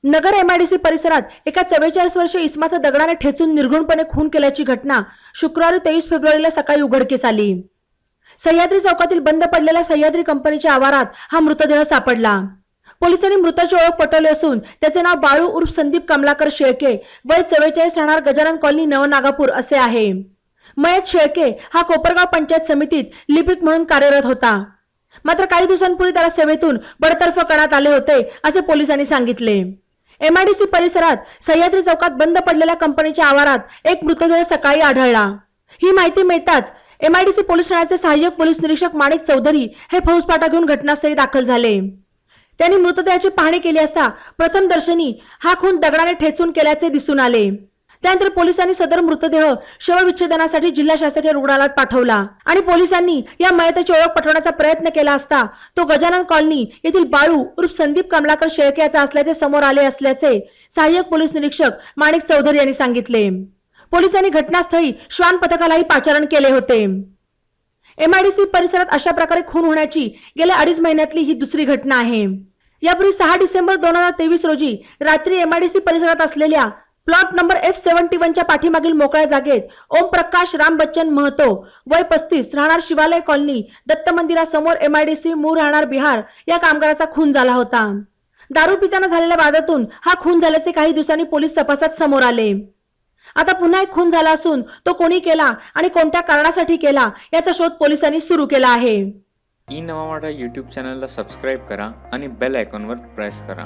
नगर MIDC परिसरात एका 44 वर्षीय इसमाचा दगडाने ठेचून निर्घृणपणे खून केल्याची घटना शुक्रवारी 23 फेब्रुवारीला सकाळी उघडकीस आली। सह्याद्री चौकातील बंद पडलेल्या सह्याद्री कंपनीच्या आवारात हा मृतदेह सापडला। पोलिसांनी मृताची ओळख पटवली असून त्याचे नाव बाळू उर्फ संदीप कमलाकर शेळके, वय 44, राहणार गजानन कॉलनी, नवनागापूर असे आहे। मयत शेळके हा कोपरगाव पंचायत समितीत लिपिक म्हणून कार्यरत होता। मात्र काही दिवसांपूर्वी त्याला सेवेतून बडतर्फ करण्यात आले होते असे पोलिसांनी सांगितले। एमआयडीसी परिसरात सह्याद्री चौकात बंद पडलेल्या कंपनीच्या आवारात एक मृतदेह सकाळी आढळला। ही माहिती मिळताच एमआयडीसी पोलीस ठाण्याचे सहाय्यक पोलीस निरीक्षक माणिक चौधरी हे फौजफाटा घेऊन घटनास्थळी दाखल झाले। त्यांनी मृतदेहाची पाहणी केली असता प्रथमदर्शनी हा खून दगडाने ठेचून केल्याचे दिसून आले। त्यानंतर पोलिसांनी सदर मृतदेह शवविच्छेदनासाठी जिल्हा शासकीय रुग्णालयात पाठवला आणि पोलिसांनी या मयताची ओळख पटवण्याचा प्रयत्न केला असता तो गजानन कॉलनी येथील बाळू उर्फ संदीप कमलाकर शेळके याचा असल्याचे समोर आले असल्याचे सहाय्यक पोलीस निरीक्षक माणिक चौधरी यांनी सांगितले। पोलिसांनी घटनास्थळी श्वान पथकालाही पाचारण केले होते। एमआयडीसी परिसरात अशा प्रकारे खून होण्याची गेल्या 2.5 महिन्यातली ही दुसरी घटना आहे। यापूर्वी 6 डिसेंबर 2023 रोजी रात्री एमआयडीसी परिसरात असलेल्या प्लॉट नंबर F71 च्या पाठीमागील मोकळ्या जागेत ओम प्रकाश राम बच्चन महतो, वय 35, राहणार शिवालय कॉलनी, दत्त मंदिरासमोर एमआयडीसी, मूळ राहणार बिहार या कामगाराचा खून झाला होता। दारू पिताना झालेल्या वादातून हा खून झाल्याचे काही दिवसांनी पोलीस तपासात समोर आले। आता पुन्हा एक खून झाला असून तो कोणी केला आणि कोणत्या कारणासाठी केला याचा शोध पोलिसांनी सुरू केला आहे। ई नवा मराठा यूट्यूब चॅनलला सबस्क्राईब करा आणि बेल आयकॉनवर प्रेस करा।